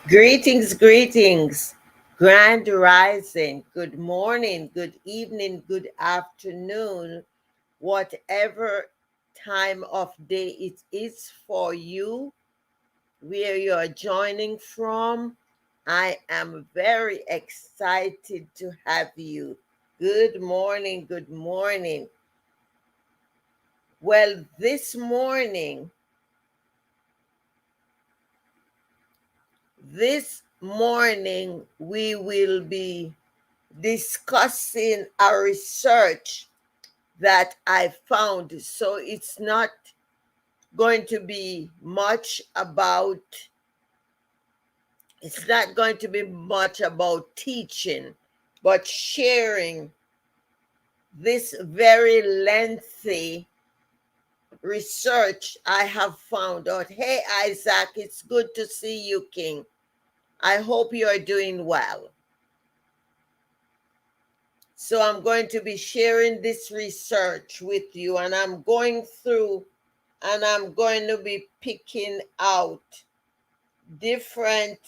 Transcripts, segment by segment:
Greetings, greetings, grand rising, good morning, good evening, good afternoon, whatever time of day it is for you, where you are joining from. I am very excited to have you. Good morning, good morning. Well, this morning we will be discussing a research that I found. So it's not going to be much about it's not going to be much about teaching, but sharing this very lengthy research I have found out. Hey Isaac, it's good to see you, King. I hope you are doing well. So I'm going to be sharing this research with you, and I'm going through and I'm going to be picking out different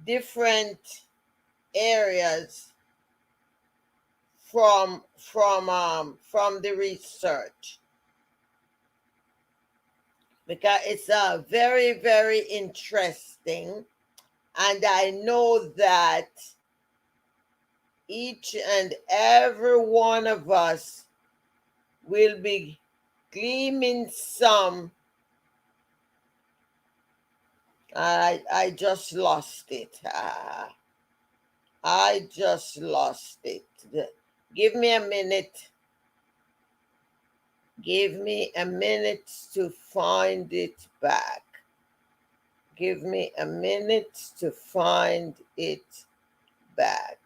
different areas from the research, because it's very interesting, and I know that each and every one of us will be gleaming some. I just lost it. I just lost it. Give me a minute. Give me a minute to find it back. Give me a minute to find it back.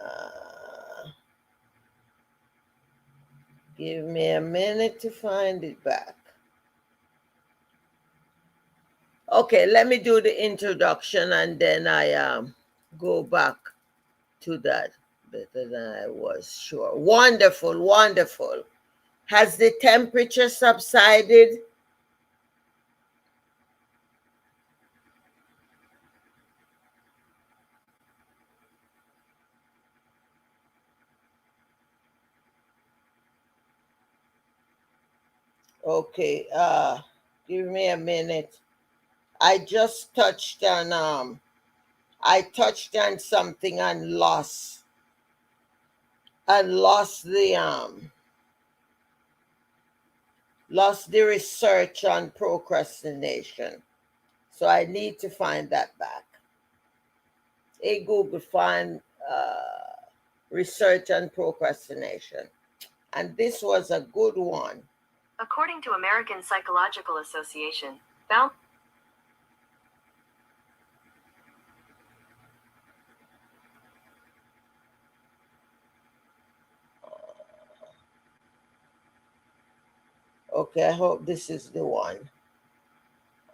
Uh, Give me a minute to find it back. Okay, let me do the introduction and then I go back to that better than I was sure. Wonderful, wonderful. Has the temperature subsided? Okay, give me a minute. I just touched on something and lost the research on procrastination. So I need to find that back. Hey Google, find research on procrastination. And this was a good one. According to American Psychological Association, found Okay, I hope this is the one.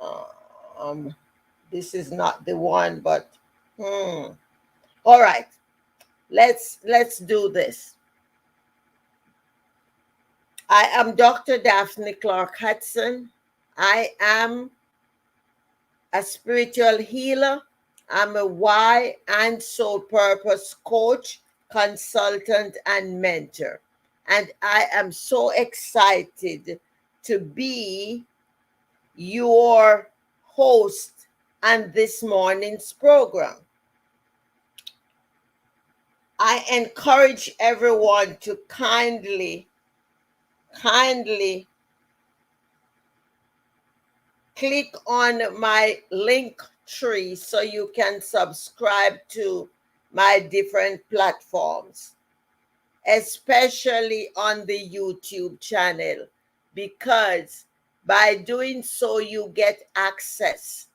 Uh, um, this is not the one, but all right. Let's do this. I am Dr. Daphne Clarke-Hudson. I am a spiritual healer. I'm a why and soul purpose coach, consultant, and mentor. And I am so excited to be your host on this morning's program. I encourage everyone to kindly click on my link tree so you can subscribe to my different platforms, especially on the YouTube channel, because by doing so, you get access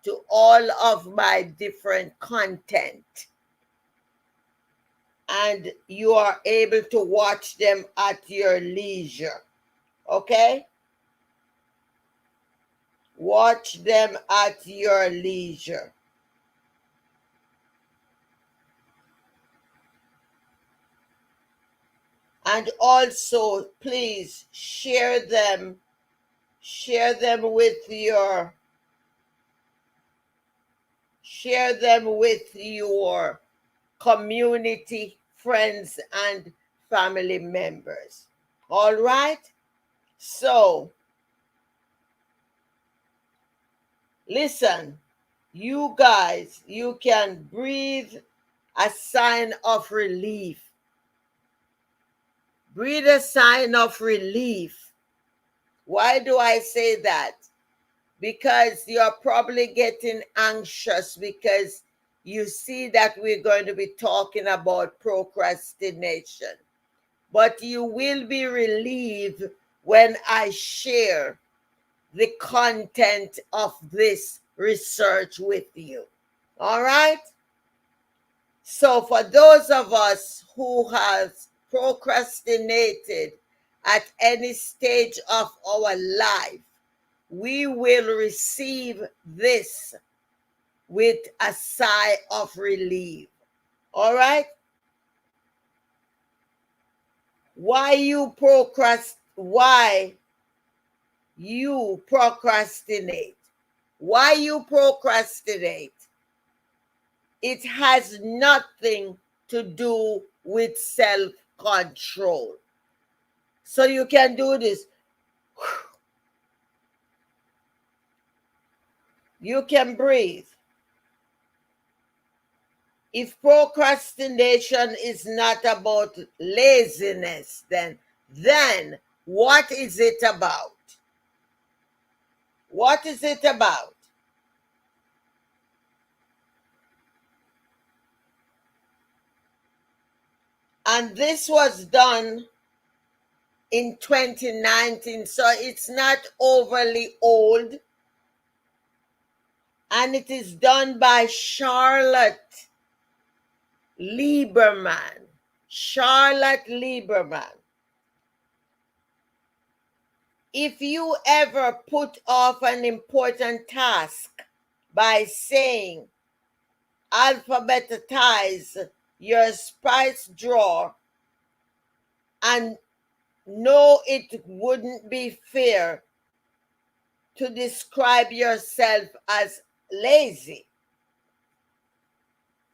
to all of my different content, and you are able to watch them at your leisure. Okay? Watch them at your leisure. And also, please share them Share them with your community, friends, and family members. All right? So, listen, you guys, you can breathe a sign of relief. Breathe a sign of relief. Why do I say that? Because you're probably getting anxious because you see that we're going to be talking about procrastination. But you will be relieved when I share the content of this research with you. All right? So for those of us who have procrastinated at any stage of our life, we will receive this with a sigh of relief. All right? Why you procrastinate? Why you procrastinate? It has nothing to do with self-control. So you can do this. You can breathe. If procrastination is not about laziness, then what is it about? What is it about? And this was done in 2019, so it's not overly old. And it is done by Charlotte Lieberman. Charlotte Lieberman. If you ever put off an important task by saying, alphabetize your spice drawer, and know it wouldn't be fair to describe yourself as lazy.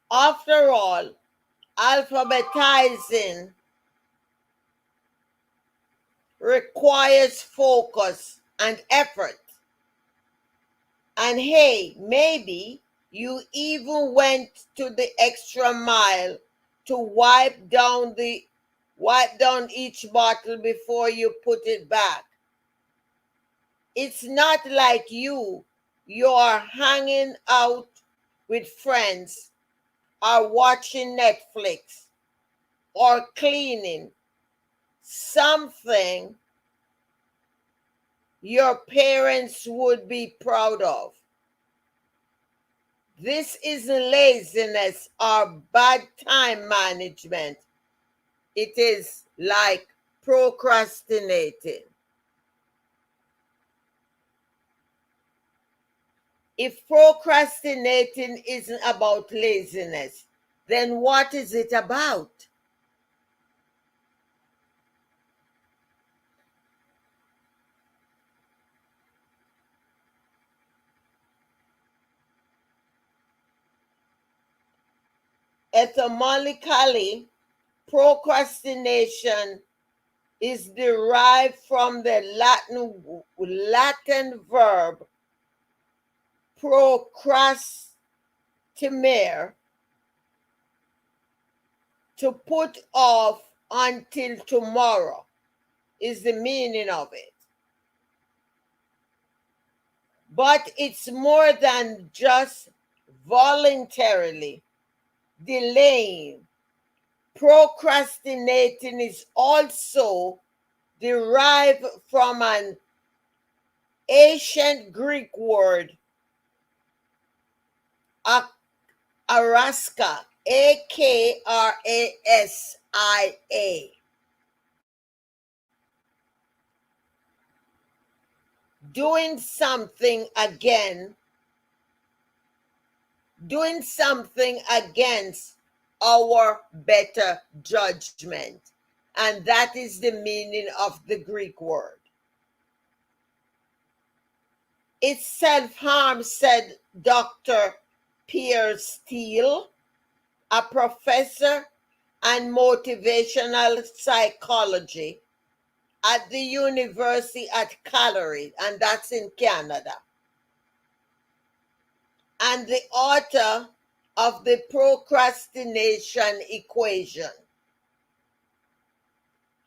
After all, alphabetizing requires focus and effort. And hey, maybe you even went to the extra mile to wipe down each bottle before you put it back. It's not like you're hanging out with friends or watching Netflix or cleaning something your parents would be proud of. This isn't laziness or bad time management. It is like procrastinating. If procrastinating isn't about laziness, then what is it about? Etymologically, procrastination is derived from the Latin verb procrastinare, to put off until tomorrow is the meaning of it. But it's more than just voluntarily delaying. Procrastinating is also derived from an ancient Greek word, araska, Akrasia. Doing something against our better judgment. And that is the meaning of the Greek word. It's self-harm, said Dr. Pierre Steele, a professor and motivational psychology at the University at Calgary, and that's in Canada, and the author of the Procrastination Equation: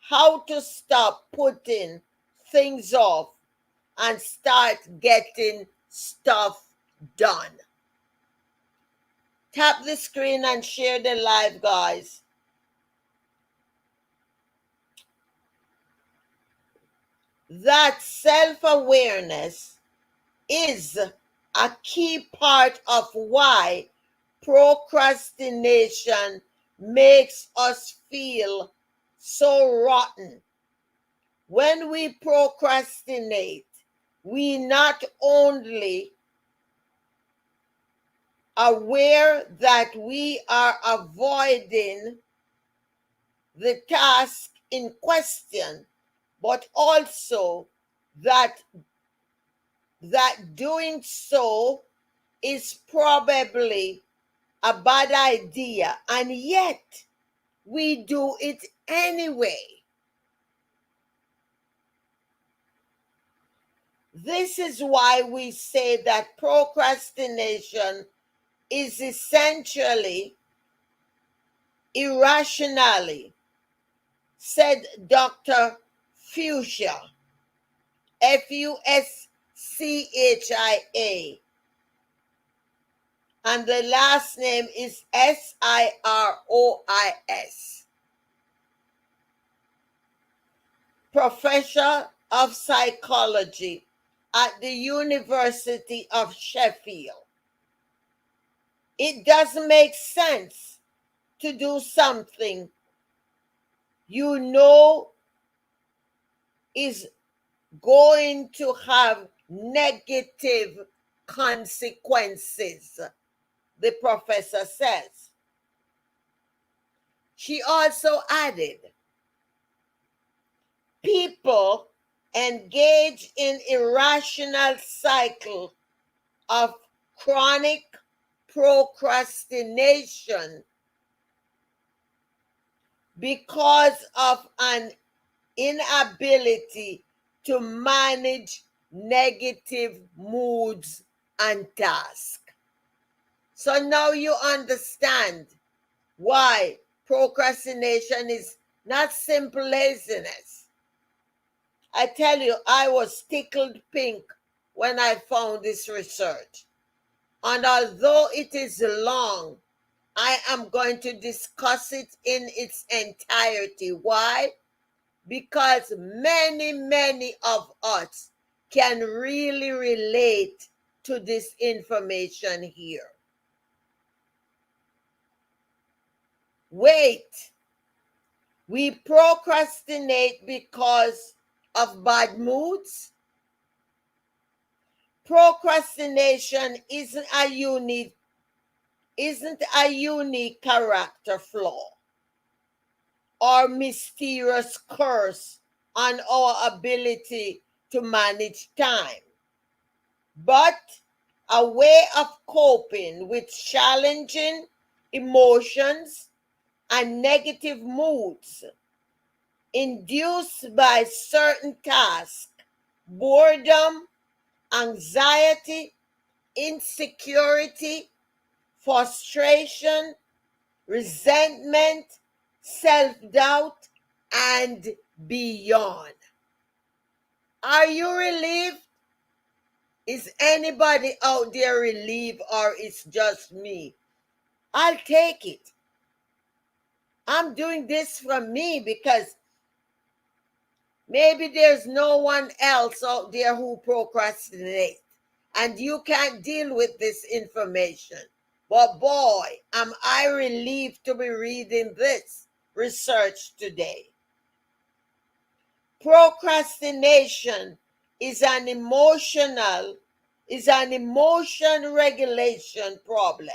How to Stop Putting Things Off and Start Getting Stuff Done. Tap the screen and share the live, guys. That self-awareness is a key part of why procrastination makes us feel so rotten. When we procrastinate, we not only aware that we are avoiding the task in question, but also that doing so is probably a bad idea, and yet we do it anyway. This is why we say that procrastination is essentially irrationality, said Dr. Fuchsia, Fuschia, and the last name is Sirois, professor of psychology at the University of Sheffield. It doesn't make sense to do something you know is going to have negative consequences, the professor says. She also added, people engage in irrational cycle of chronic procrastination because of an inability to manage negative moods and tasks. So now you understand why procrastination is not simple laziness. I tell you, I was tickled pink when I found this research. And although it is long, I am going to discuss it in its entirety. Why? Because many of us can really relate to this information here. Wait, we procrastinate because of bad moods? Procrastination isn't a unique character flaw or mysterious curse on our ability to manage time, but a way of coping with challenging emotions and negative moods induced by certain tasks, boredom, anxiety, insecurity, frustration, resentment, self-doubt, and beyond. Are you relieved? Is anybody out there relieved, or it's just me? I'll take it. I'm doing this for me because maybe there's no one else out there who procrastinates, and you can't deal with this information. But boy, am I relieved to be reading this research today. Procrastination is an emotion regulation problem,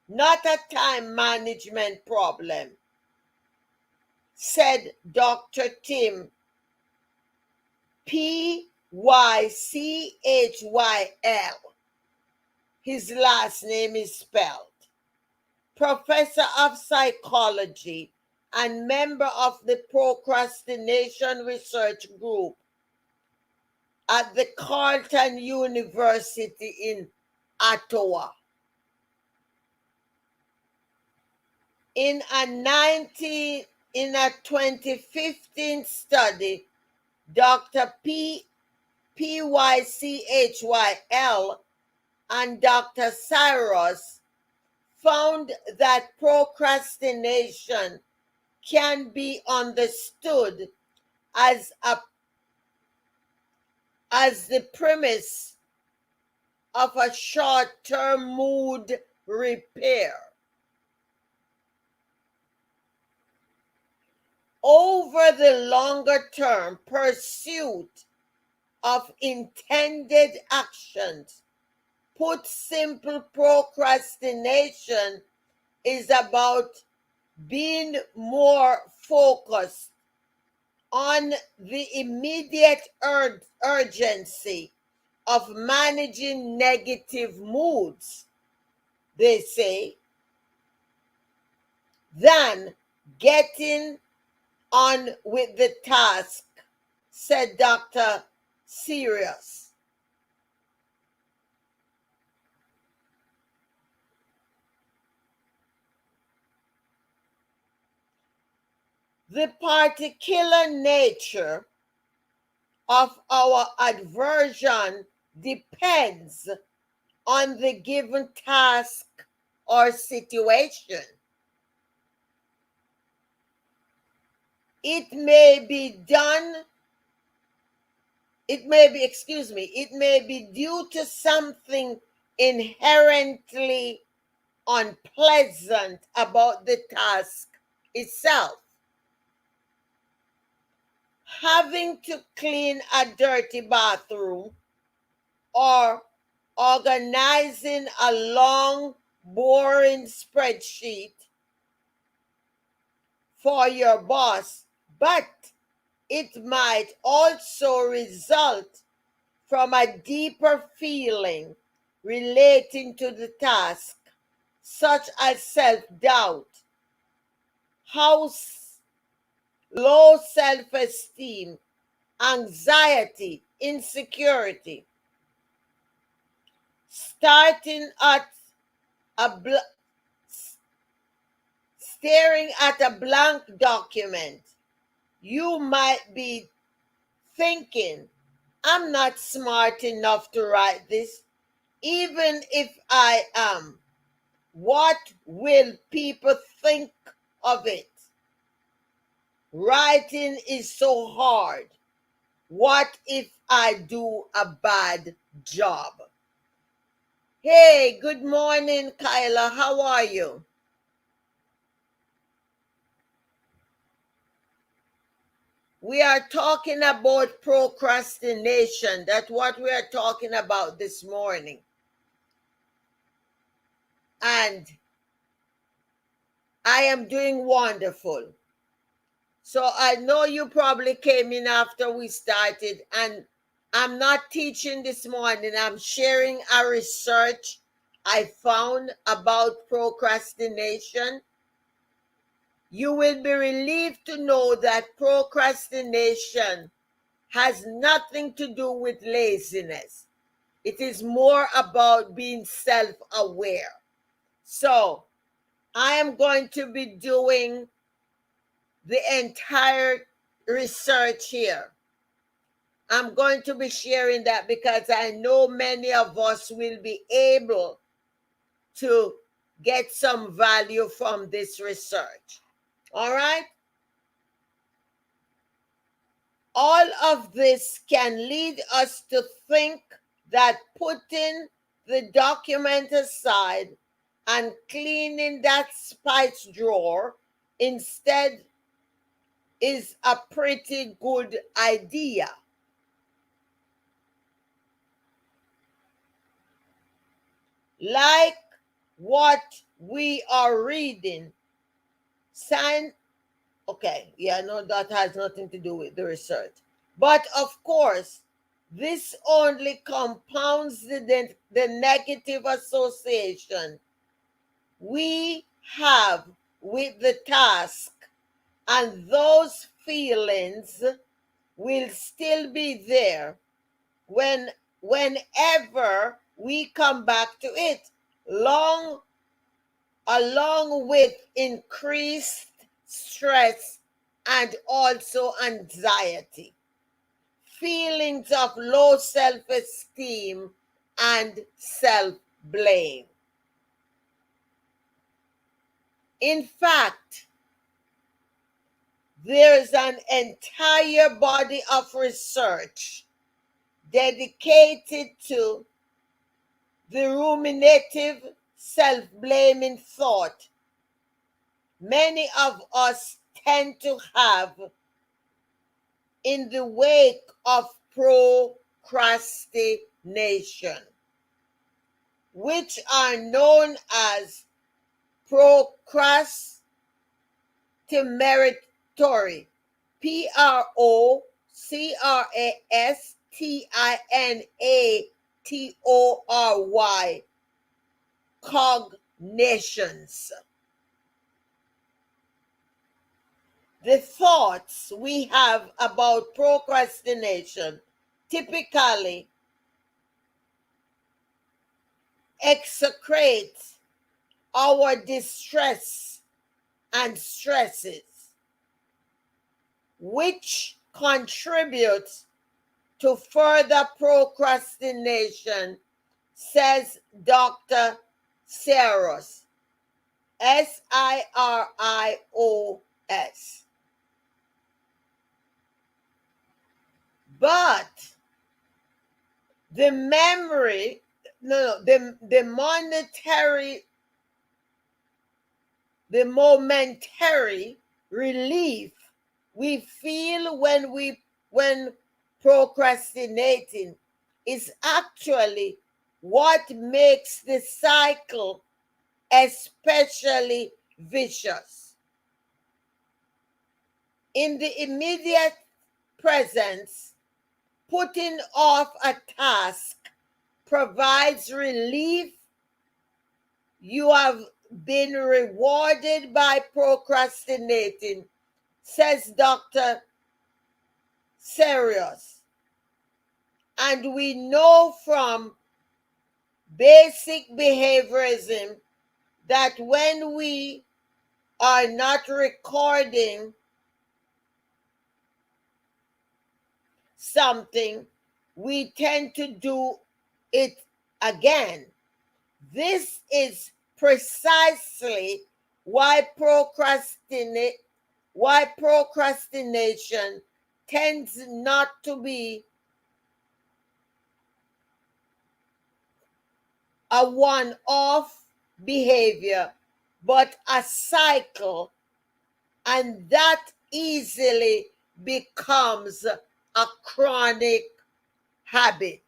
not a time management problem, said Dr. Tim P. His last name is spelled. Professor of psychology and member of the Procrastination Research Group at the Carleton University in Ottawa. In a 2015 study, Dr. Pychyl and Dr. Cyrus found that procrastination can be understood as the premise of a short-term mood repair. Over the longer term, pursuit of intended actions. Put simple, procrastination is about being more focused on the immediate urgency of managing negative moods, they say, than getting on with the task, said Dr. Sirius. The particular nature of our aversion depends on the given task or situation. It may be due to something inherently unpleasant about the task itself. Having to clean a dirty bathroom or organizing a long, boring spreadsheet for your boss, but it might also result from a deeper feeling relating to the task, such as self-doubt, low self-esteem, anxiety, insecurity. Staring at a blank document, you might be thinking, I'm not smart enough to write this, even if I am. What will people think of it? Writing is so hard. What if I do a bad job? Hey, good morning, Kyla. How are you? We are talking about procrastination. That's what we are talking about this morning. And I am doing wonderful. So I know you probably came in after we started, and I'm not teaching this morning. I'm sharing a research I found about procrastination. You will be relieved to know that procrastination has nothing to do with laziness. It is more about being self-aware. So I am going to be doing the entire research here. I'm going to be sharing that because I know many of us will be able to get some value from this research. All right? All of this can lead us to think that putting the document aside and cleaning that spice drawer instead is a pretty good idea. Like what we are reading, okay, yeah, no, that has nothing to do with the research. But of course, This only compounds the negative association we have with the task, and those feelings will still be there whenever we come back to it, along with increased stress and also anxiety, feelings of low self-esteem and self-blame. In fact, there's an entire body of research dedicated to the ruminative, self-blaming thought many of us tend to have in the wake of procrastination, which are known as procrastinatory, PROCRASTINATORY cognitions. The thoughts we have about procrastination typically exacerbate our distress and stresses, which contributes to further procrastination, says Dr. Sirios, Sirios. But the memory, no, the momentary relief we feel when procrastinating is actually what makes the cycle especially vicious. In the immediate presence, putting off a task provides relief. You have been rewarded by procrastinating, says Dr. Sirios. And we know from basic behaviorism that when we are not recording something, we tend to do it again. This is precisely why procrastination tends not to be a one-off behavior, but a cycle, and that easily becomes a chronic habit.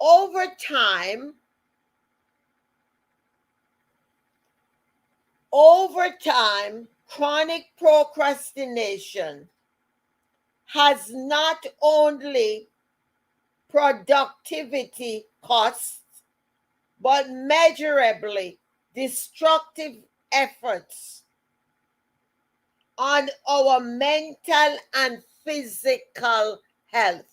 Over time, chronic procrastination has not only productivity costs, but measurably destructive efforts on our mental and physical health,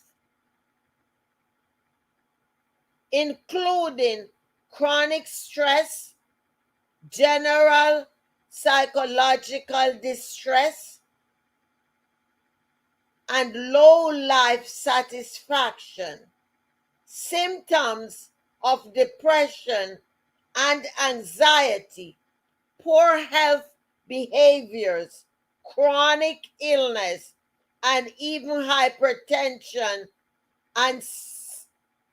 including chronic stress, general psychological distress, and low life satisfaction, symptoms of depression and anxiety, poor health behaviors, chronic illness, and even hypertension and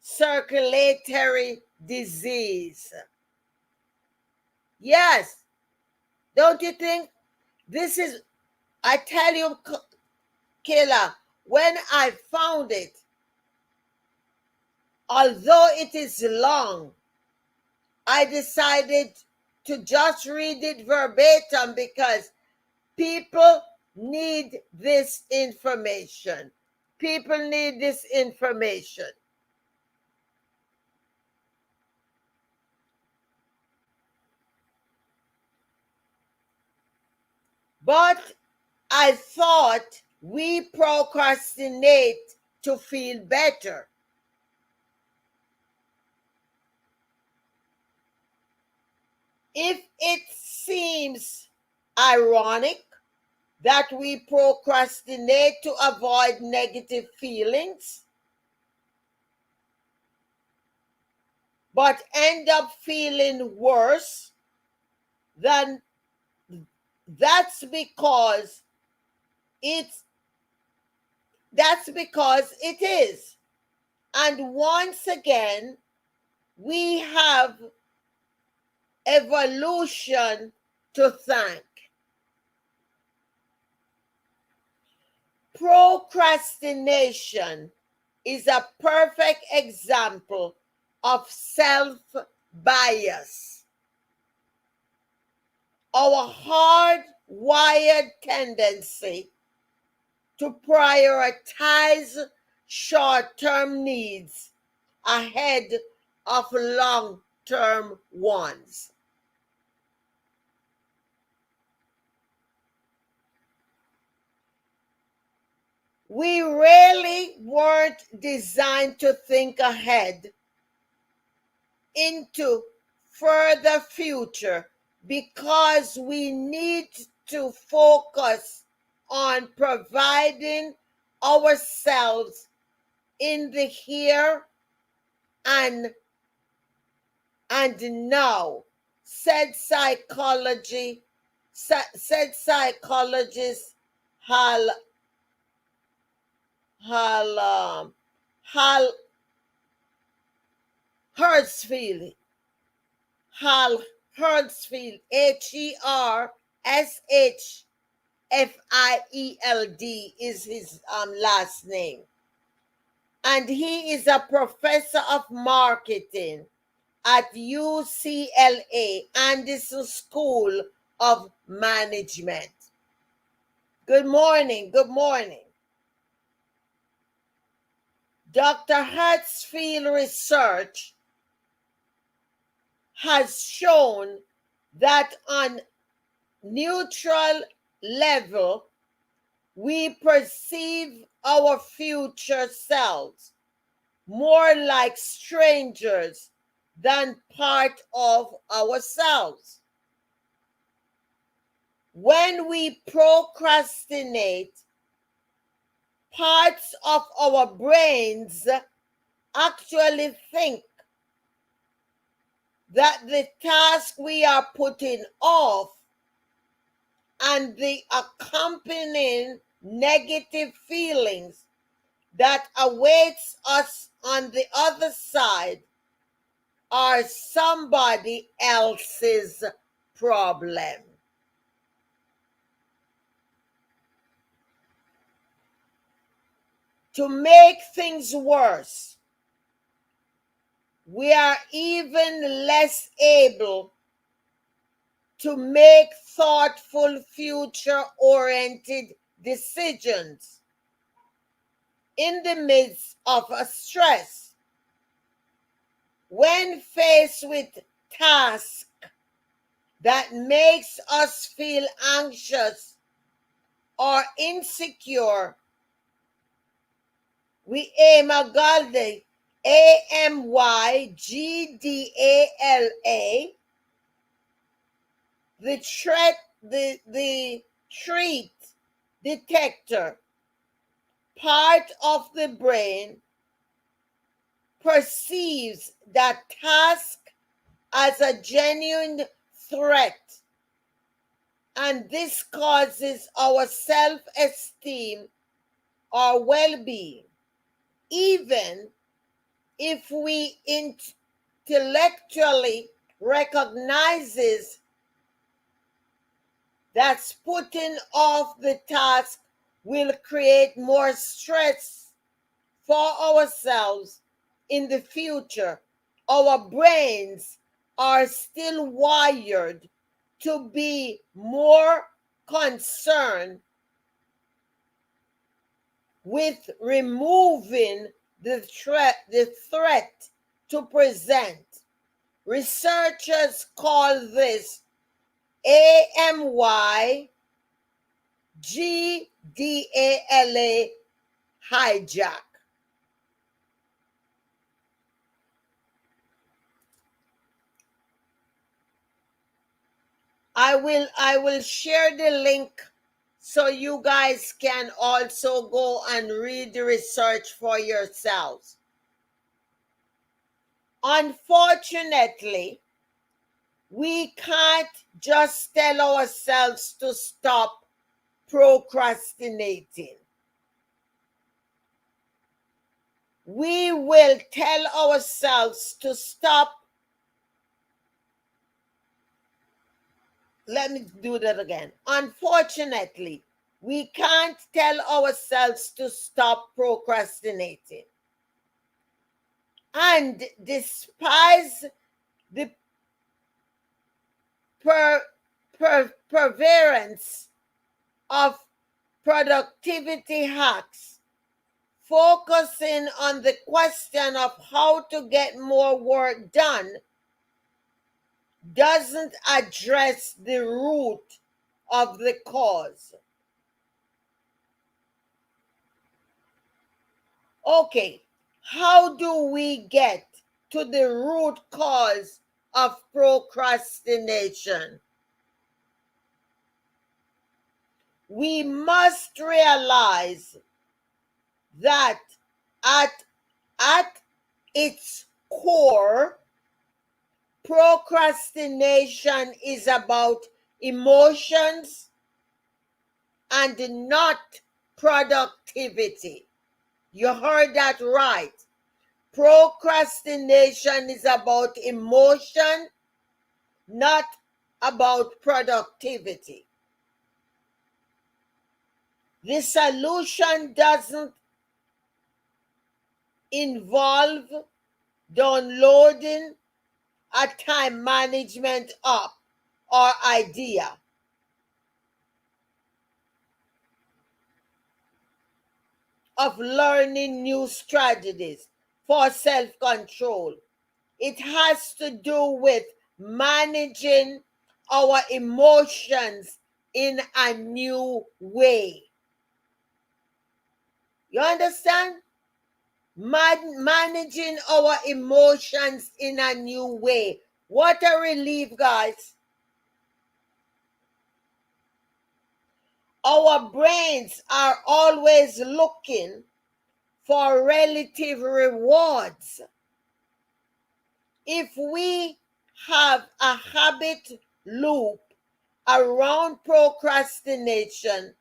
circulatory disease. Yes, don't you think this is, I tell you, Kayla, when I found it, although it is long, I decided to just read it verbatim because people need this information. People need this information. But I thought we procrastinate to feel better. If it seems ironic that we procrastinate to avoid negative feelings, but end up feeling worse, then that's because it's it is. And once again, we have evolution to thank. Procrastination is a perfect example of self-bias. Our hardwired tendency to prioritize short-term needs ahead of long-term ones. We really weren't designed to think ahead into further future because we need to focus on providing ourselves in the here and now, said psychologist Hal Hal Hal Hertzfield. Hal Hertzfield, Hershfield is his last name. And he is a professor of marketing at UCLA, Anderson School of Management. Good morning. Good morning. Dr. Hertzfield research has shown that on neutral level, we perceive our future selves more like strangers than part of ourselves. When we procrastinate, parts of our brains actually think that the task we are putting off and the accompanying negative feelings that awaits us on the other side are somebody else's problem. To make things worse, we are even less able to make thoughtful, future-oriented decisions in the midst of a stress. When faced with tasks that makes us feel anxious or insecure, we amygdala, AMYGDALA, the threat detector part of the brain, perceives that task as a genuine threat, and this causes our self-esteem or well-being, even if we intellectually recognizes that putting off the task will create more stress for ourselves in the future. Our brains are still wired to be more concerned with removing the threat to present. Researchers call this AMYGDALA hijack. I will share the link so you guys can also go and read the research for yourselves. Unfortunately, we can't just tell ourselves to stop procrastinating. We will tell ourselves to stop. Let me do that again. Unfortunately, we can't tell ourselves to stop procrastinating. And despise the perseverance of productivity hacks, focusing on the question of how to get more work done doesn't address the root of the cause. Okay, how do we get to the root cause of procrastination? We must realize that at its core, procrastination is about emotions and not productivity. You heard that right. Procrastination is about emotion, not about productivity. The solution doesn't involve downloading a time management app or idea. Of learning new strategies for self-control. It has to do with managing our emotions in a new way. You understand? Managing our emotions in a new way. What a relief, guys. Our brains are always looking for relative rewards. If we have a habit loop around procrastination,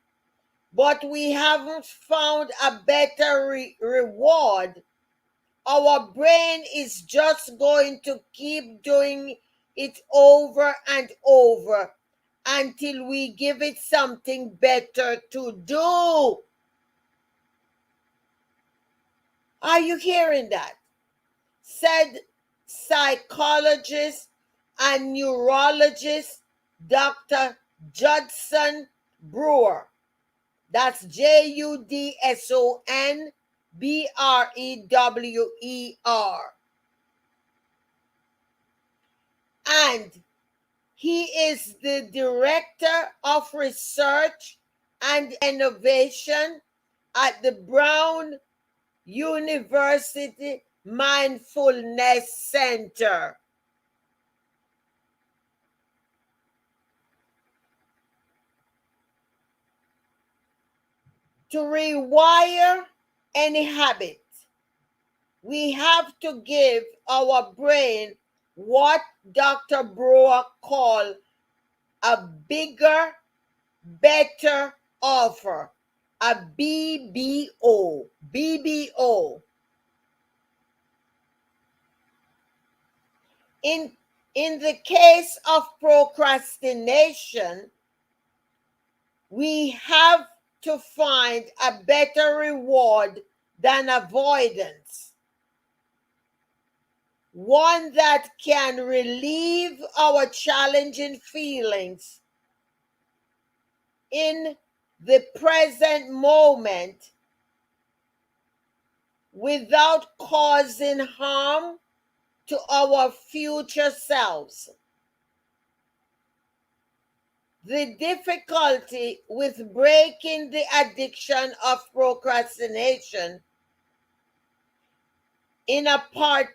but we haven't found a better reward, our brain is just going to keep doing it over and over until we give it something better to do. Are you hearing that? Said psychologist and neurologist Dr. Judson Brewer. That's JUDSON BREWER. And he is the director of research and innovation at the Brown University Mindfulness Center. To rewire any habit, we have to give our brain what Dr. Brewer called a bigger, better offer, a BBO. BBO. In the case of procrastination, we have to find a better reward than avoidance. one that can relieve our challenging feelings in the present moment without causing harm to our future selves. The difficulty with breaking the addiction of procrastination in a part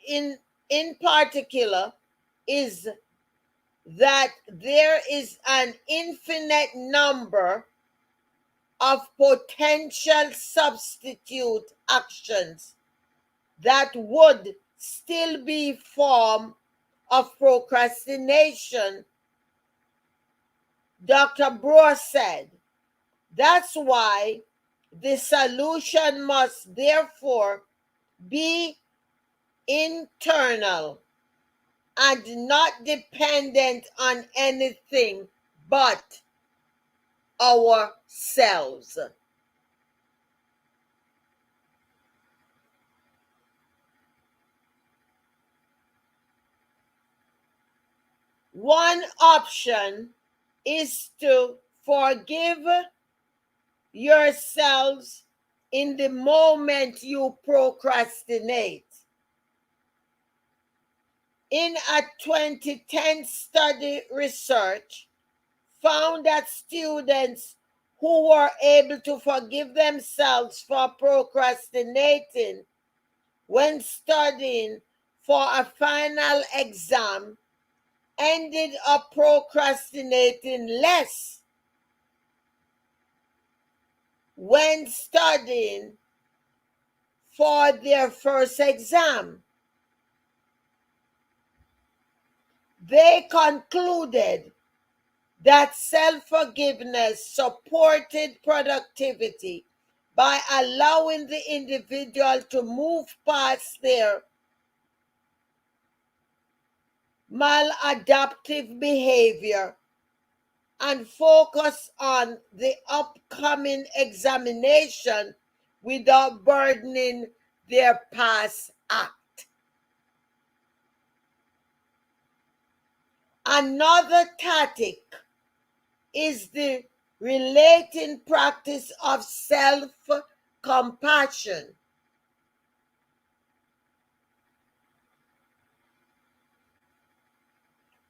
in particular is that there is an infinite number of potential substitute actions that would still be form of procrastination. Dr. Brewer said, that's why the solution must therefore be internal and not dependent on anything but ourselves. One option is to forgive yourselves in the moment you procrastinate. In a 2010 study, research found that students who were able to forgive themselves for procrastinating when studying for a final exam ended up procrastinating less when studying for their first exam. They concluded that self-forgiveness supported productivity by allowing the individual to move past their maladaptive behavior and focus on the upcoming examination without burdening their past act. Another tactic is the relating practice of self-compassion,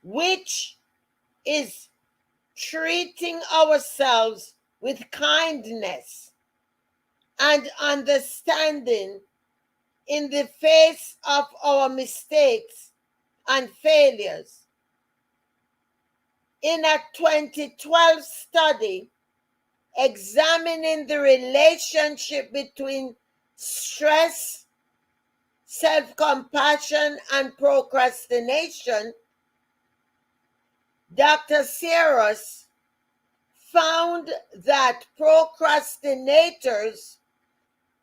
which is treating ourselves with kindness and understanding in the face of our mistakes and failures. In a 2012 study examining the relationship between stress, self-compassion, and procrastination, Dr. Sears found that procrastinators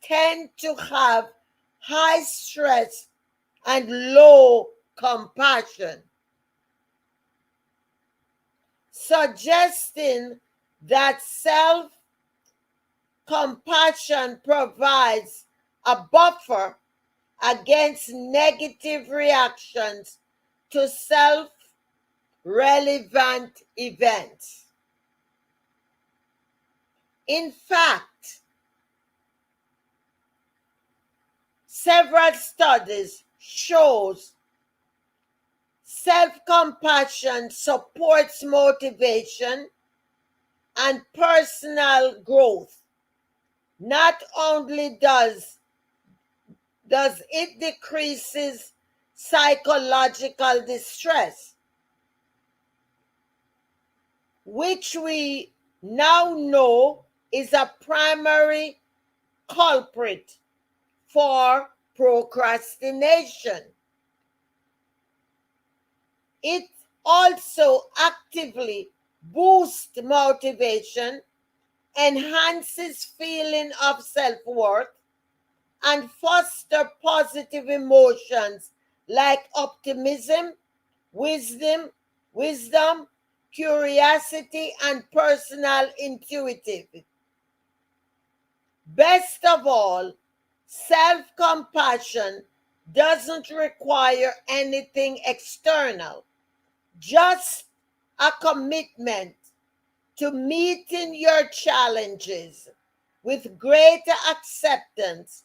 tend to have high stress and low compassion, suggesting that self-compassion provides a buffer against negative reactions to self-relevant events. In fact, several studies shows self-compassion supports motivation and personal growth. Not only does it decreases psychological distress, which we now know is a primary culprit for procrastination. It also actively boosts motivation, enhances feeling of self-worth, and foster positive emotions like optimism, wisdom, curiosity, and personal intuitivity. Best of all, self-compassion doesn't require anything external, just a commitment to meeting your challenges with greater acceptance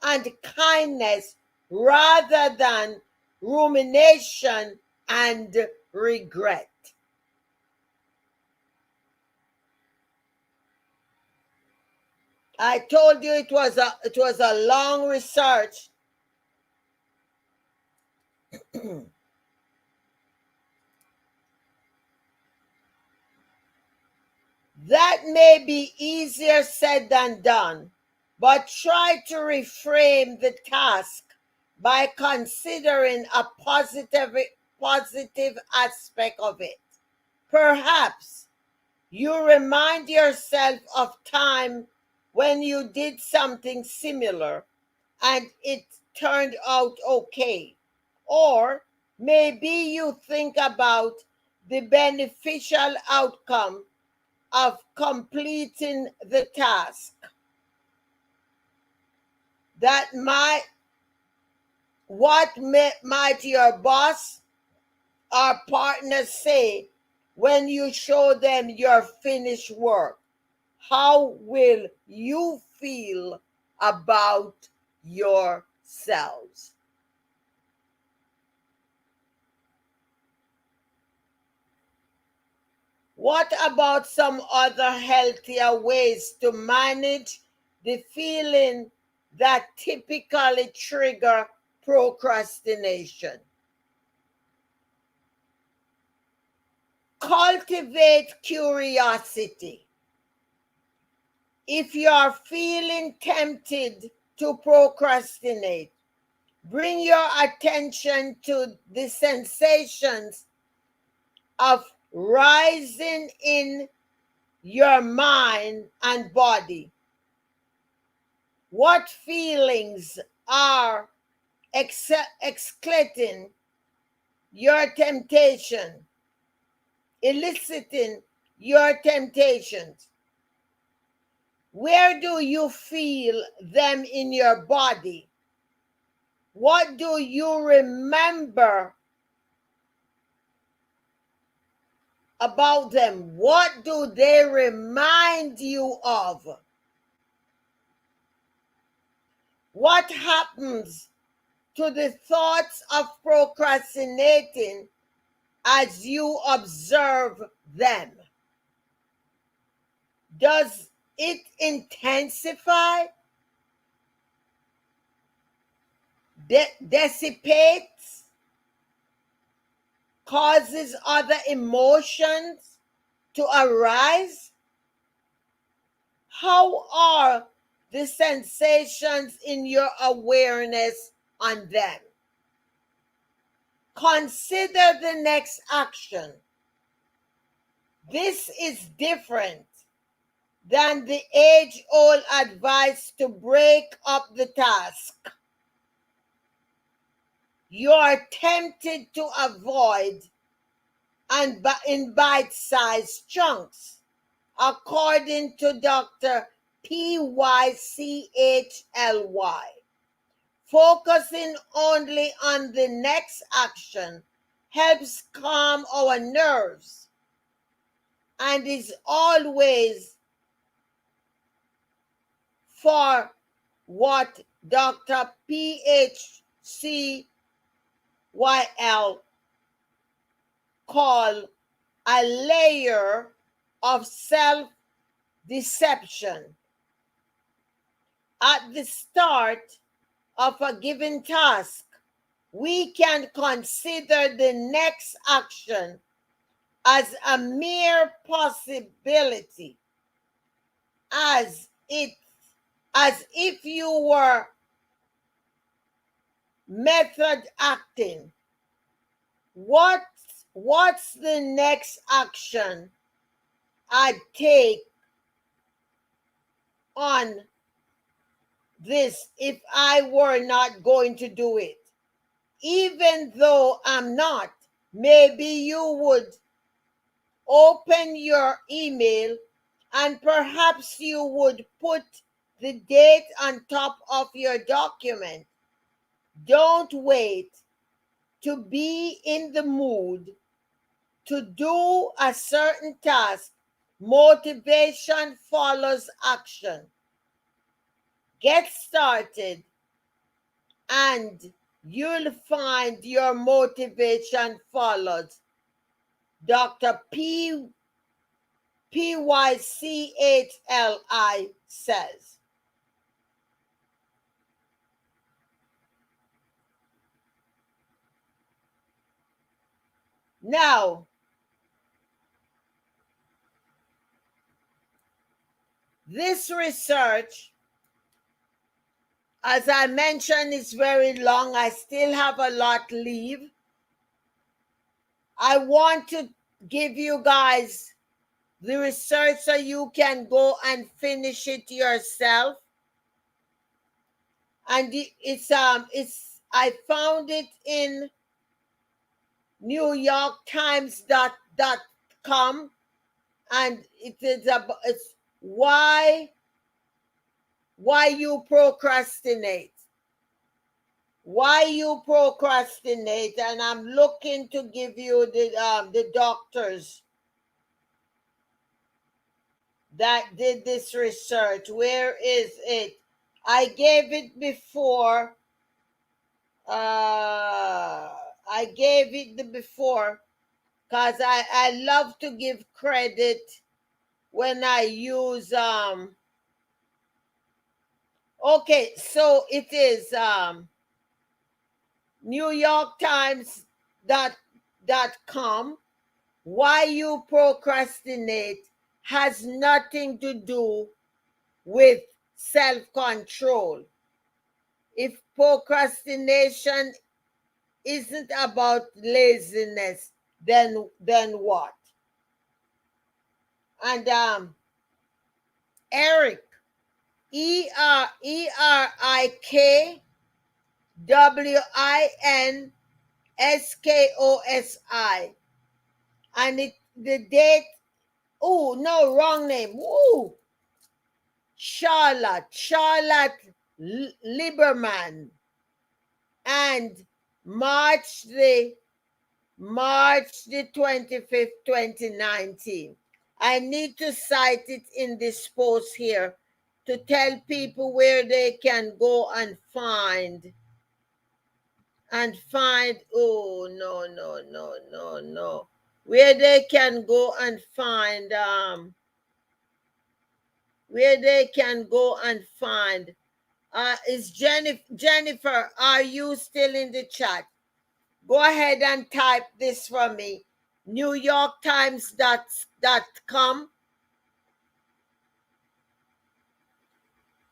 and kindness rather than rumination and regret. I told you it was a long research. That may be easier said than done, but try to reframe the task by considering a positive aspect of it. Perhaps you remind yourself of time when you did something similar and it turned out okay. Or maybe you think about the beneficial outcome of completing the task. That might your boss or partner say when you show them your finished work? How will you feel about yourselves? What about some other healthier ways to manage the feeling that typically trigger procrastination? Cultivate curiosity. If you're feeling tempted to procrastinate, bring your attention to the sensations of rising in your mind and body. What feelings are exclating your temptation, eliciting your temptations? Where do you feel them in your body? What do you remember about them? What do they remind you of? What happens to the thoughts of procrastinating as you observe them? Does it intensify, dissipate, causes other emotions to arise? How are the sensations in your awareness on them? Consider the next action. This is different than the age-old advice to break up the task. You are tempted to avoid and in bite-sized chunks, according to Dr. Pychley. Focusing only on the next action helps calm our nerves and is always for what Dr. Pychley call a layer of self-deception. At the start of a given task, we can consider the next action as a mere possibility, as if you were method acting. What's the next action I'd take on this if I were not going to do it? Even though I'm not, maybe you would open your email and perhaps you would put the date on top of your document. Don't wait to be in the mood to do a certain task. Motivation follows action. Get started and you'll find your motivation follows. Dr. Pychli says. Now, this research, as I mentioned, is very long. I still have a lot to leave. I want to give you guys the research so you can go and finish it yourself. And it's I found it in NewYorkTimes.com, and it's why you procrastinate. Why you procrastinate, and I'm looking to give you the doctors that did this research. Where is it? I gave it before. I gave it before because I love to give credit when I use okay, so it is NewYorkTimes.com. Why you procrastinate has nothing to do with self-control. If procrastination isn't about laziness, then what? And Eric, ERIKWINSKOSI, and the date. Oh no, wrong name. Woo, Charlotte Lieberman, and March the 25th, 2019. I need to cite it in this post here to tell people where they can go and find. Oh, no. Where they can go and find, is Jennifer, are you still in the chat? Go ahead and type this for me. NewYorkTimes.com.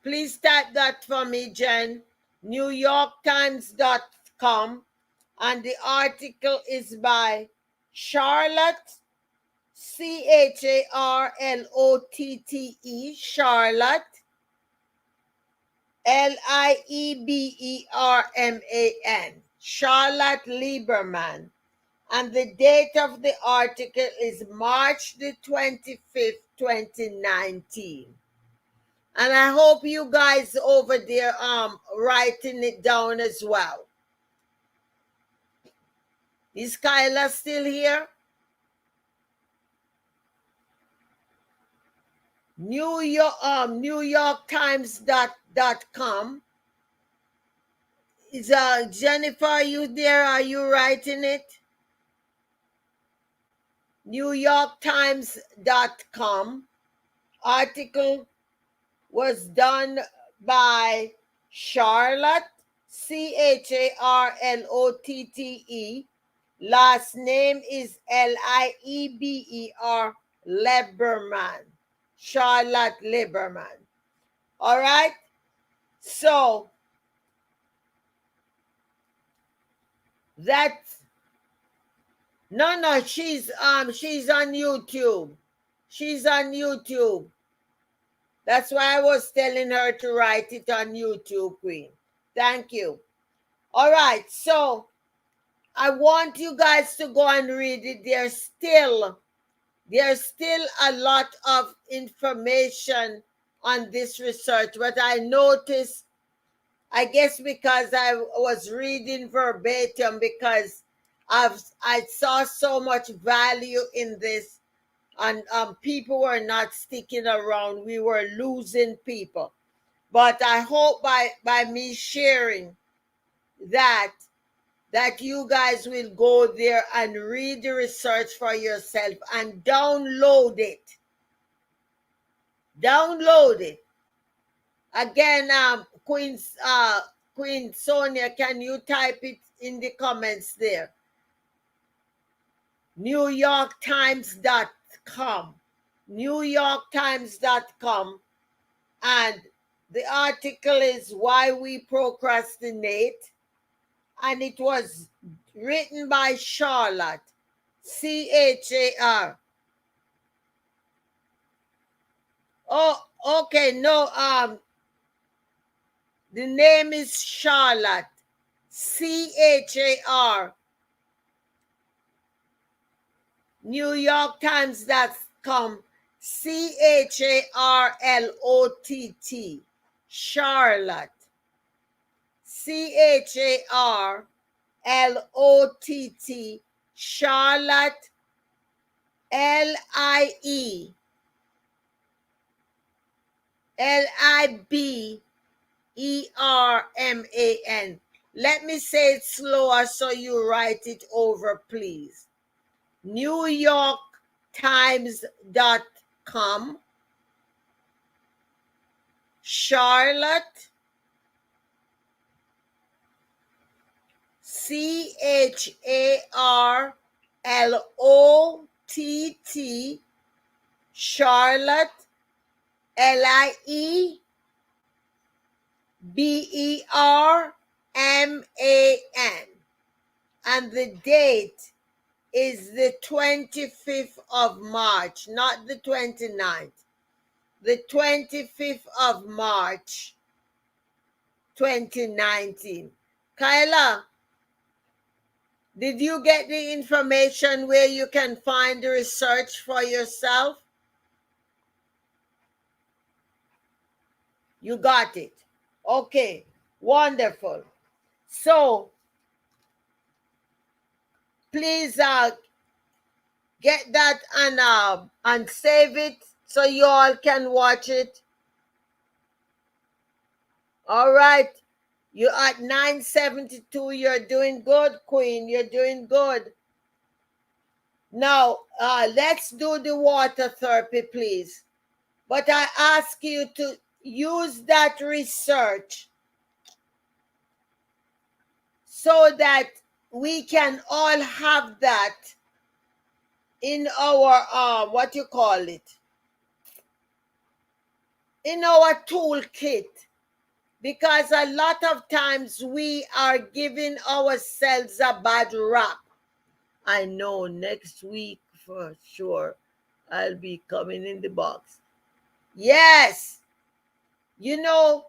Please type that for me, Jen. NewYorkTimes.com. And the article is by Charlotte, CHARLOTTE, Charlotte, LIEBERMAN, Charlotte Lieberman. And the date of the article is March the 25th, 2019. And I hope you guys over there writing it down as well. Is Kyla still here? NewYorkTimes.com. Is Jennifer, are you there? Are you writing it? NewYorkTimes.com. Article was done by Charlotte, CHARLOTTE. Last name is LIEBER, Lieberman. Charlotte Lieberman. All right? So, that's no, she's on YouTube. She's on YouTube. That's why I was telling her to write it on YouTube, Queen. Thank you. All right, so I want you guys to go and read it. There's still a lot of information on this research, but I noticed I guess because I was reading verbatim, because I saw so much value in this, and people were not sticking around. We were losing people. But I hope by me sharing that you guys will go there and read the research for yourself and download it. Download it. Again, Queen Sonia, can you type it in the comments there? NewYorkTimes.com. NewYorkTimes.com. And the article is Why We Procrastinate. And it was written by Charlotte. Char. Oh, okay. No, the name is Charlotte. Char. NewYorkTimes.com. Charlott. Charlotte. Charlott. Charlotte. Liberman. Let me say it slower so you write it over, please. NewYorkTimes.com. Charlotte. Charlott. Charlotte. Liberman. And the date is the 25th of March, not the 29th. The 25th of March, 2019. Kyla, did you get the information where you can find the research for yourself? You got it. Okay, wonderful. So, please get that and save it so you all can watch it. All right. You're at 972. You're doing good, Queen. You're doing good. Now, let's do the water therapy, please. But I ask you to use that research so that we can all have that in our, what you call it, in our toolkit. Because a lot of times we are giving ourselves a bad rap. I know next week for sure I'll be coming in the box. Yes. You know,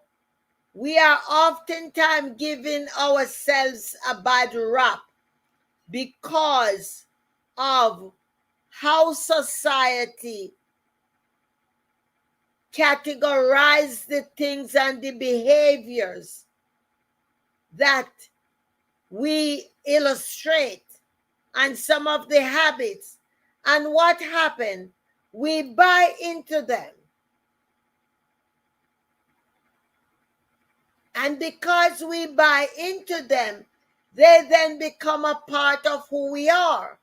we are oftentimes giving ourselves a bad rap because of how society categorize the things and the behaviors that we illustrate, and some of the habits. And what happened? We buy into them. And because we buy into them, they then become a part of who we are.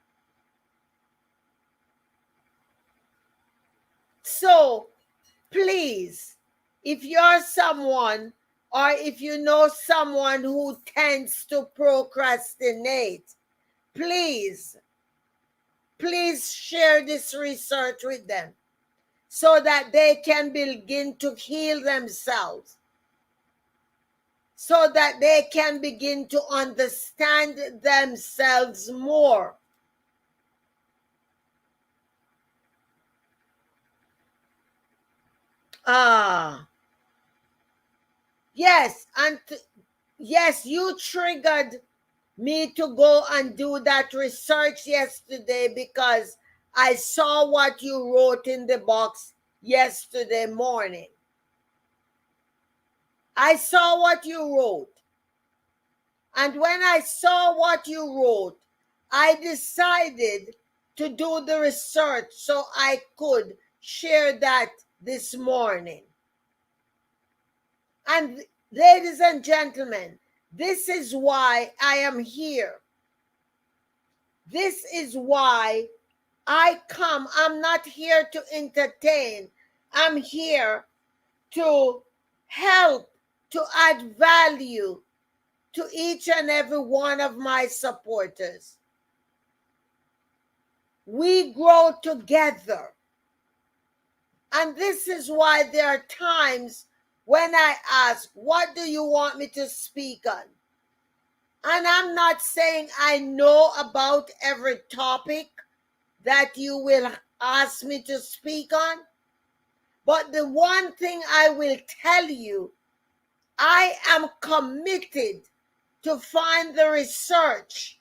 So, please, if you're someone, or if you know someone who tends to procrastinate, please share this research with them so that they can begin to heal themselves, so that they can begin to understand themselves more. Yes, and yes, you triggered me to go and do that research yesterday because I saw what you wrote in the box yesterday morning. I saw what you wrote. And when I saw what you wrote, I decided to do the research so I could share that this morning. And ladies and gentlemen, this is why I am here. This is why I come. I'm not here to entertain. I'm here to help, to add value to each and every one of my supporters. We grow together. And this is why there are times when I ask, what do you want me to speak on? And I'm not saying I know about every topic that you will ask me to speak on. But the one thing I will tell you, I am committed to find the research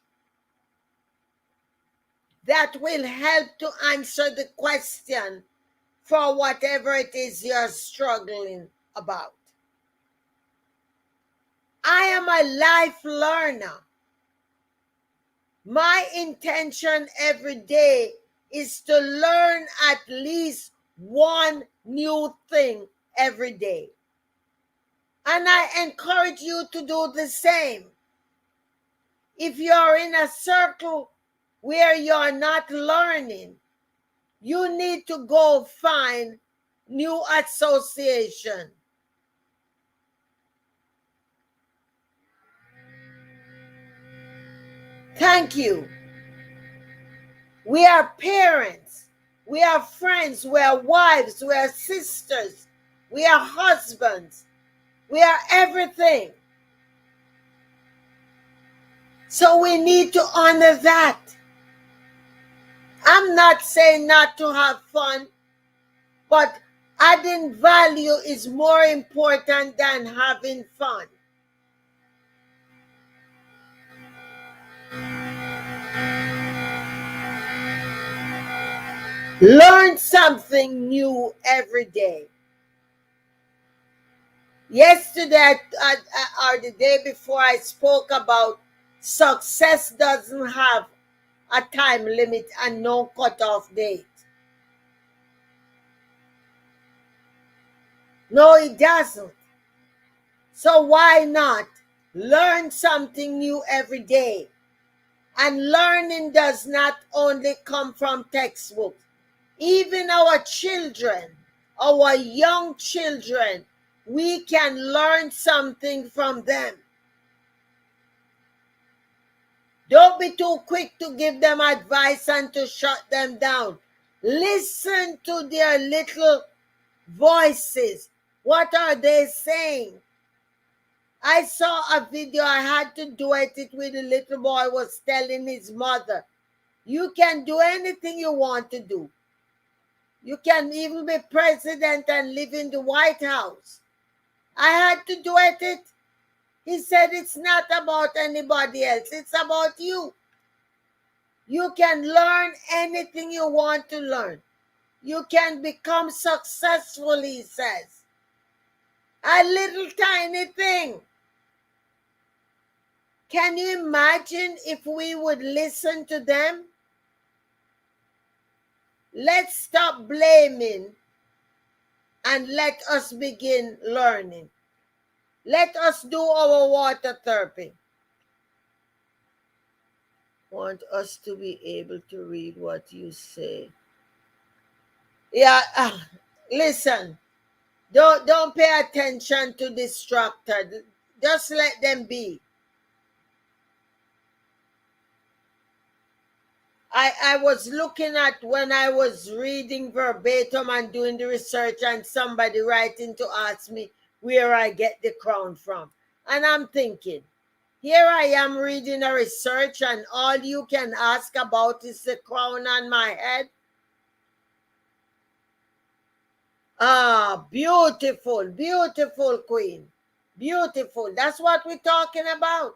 that will help to answer the question for whatever it is you're struggling about. I am a life learner. My intention every day is to learn at least one new thing every day. And I encourage you to do the same. If you're in a circle where you're not learning, you need to go find new association. Thank you. We are parents. We are friends. We are wives. We are sisters. We are husbands. We are everything. So we need to honor that. I'm not saying not to have fun, but adding value is more important than having fun. Learn something new every day. Yesterday or the day before, I spoke about success doesn't have a time limit and no cutoff date. No, it doesn't. So why not learn something new every day? And learning does not only come from textbooks. Even our children, our young children, we can learn something from them. Don't be too quick to give them advice and to shut them down. Listen to their little voices. What are they saying? I saw a video, I had to duet it with a little boy was telling his mother, you can do anything you want to do. You can even be president and live in the White House. I had to duet it. He said it's not about anybody else. It's about you. You can learn anything you want to learn. You can become successful, he says. A little tiny thing. Can you imagine if we would listen to them? Let's stop blaming and let us begin learning. Let us do our water therapy. Want us to be able to read what you say. Yeah, listen. Don't pay attention to distracted. Just let them be. I was looking at when I was reading verbatim and doing the research and somebody writing to ask me where I get the crown from. And I'm thinking, here I am reading a research and all you can ask about is the crown on my head. Ah, beautiful, beautiful queen. Beautiful. That's what we're talking about.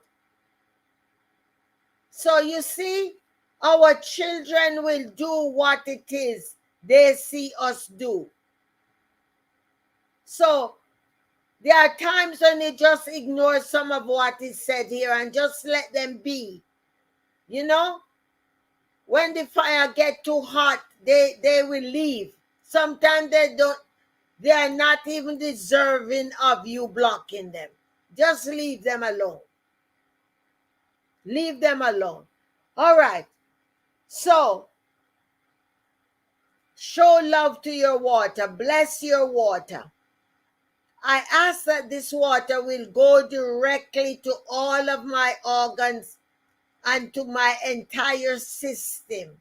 So you see, our children will do what it is they see us do. So There are times when you just ignore some of what is said here and just let them be. You know, when the fire get too hot, they will leave. Sometimes they are not even deserving of you blocking them. Just leave them alone. Leave them alone. All right. So, show love to your water. Bless your water. I ask that this water will go directly to all of my organs and to my entire system.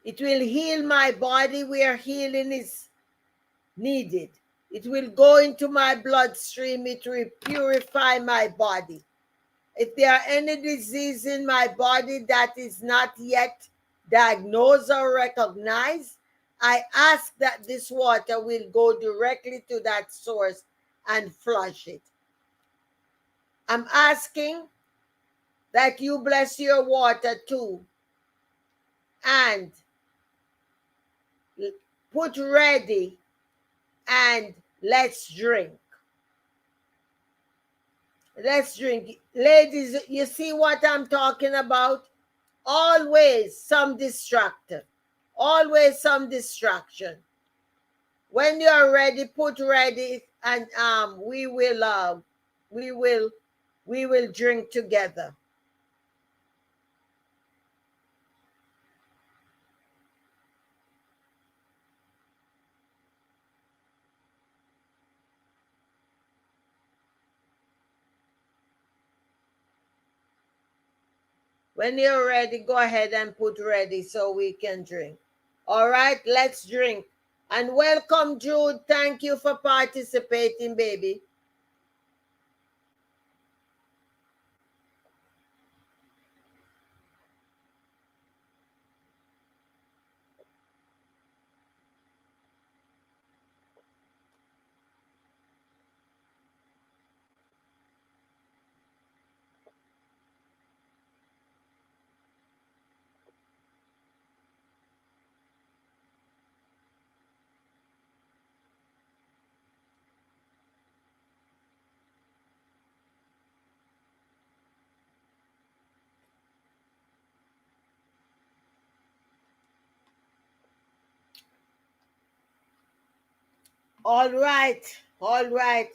It will heal my body where healing is needed. It will go into my bloodstream. It will purify my body. If there are any disease in my body that is not yet diagnosed or recognized, I ask that this water will go directly to that source and flush it. I'm asking that you bless your water too and put ready and let's drink. Let's drink. Ladies, you see what I'm talking about? Always some distractor. Always some distraction. When you're ready, put ready, and we will drink together. When you're ready, go ahead and put ready so we can drink. All right, let's drink. And welcome, Jude. Thank you for participating, baby. All right, all right.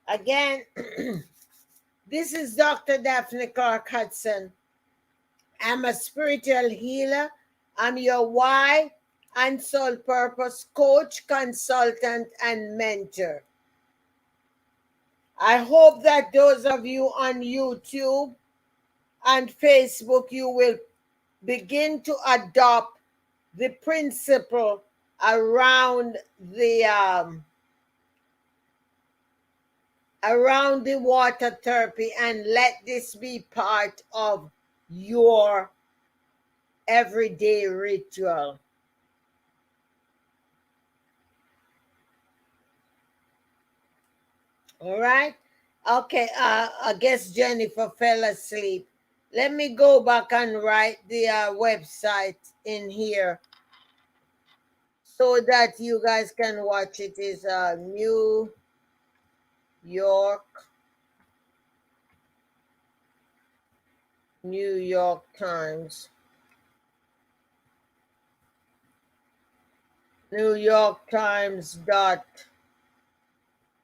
Again, this is Dr. Daphne Clarke-Hudson. I'm a spiritual healer. I'm your why and soul purpose coach, consultant, and mentor. I hope that those of you on YouTube and Facebook, you will begin to adopt the principle around the water therapy and let this be part of your everyday ritual. All right. Okay. I guess Jennifer fell asleep. Let me go back and write the website in here so that you guys can watch it. Is New York Times. New York Times dot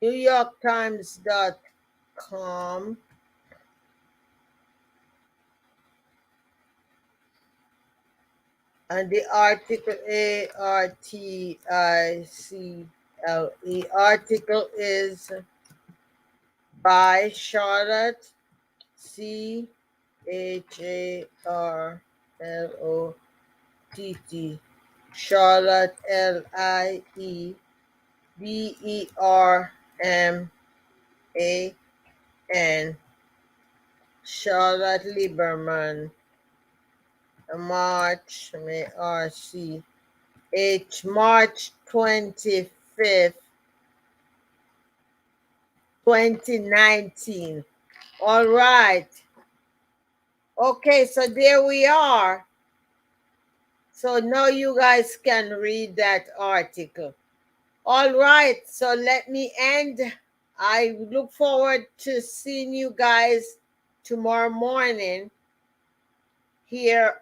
NewYorkTimes.com. And the article article is by Charlotte CHARLOTT, Charlotte LIEBERMAN, Charlotte Lieberman, March 25th, 2019. All right. Okay, so there we are. So now you guys can read that article. All right, so let me end. I look forward to seeing you guys tomorrow morning here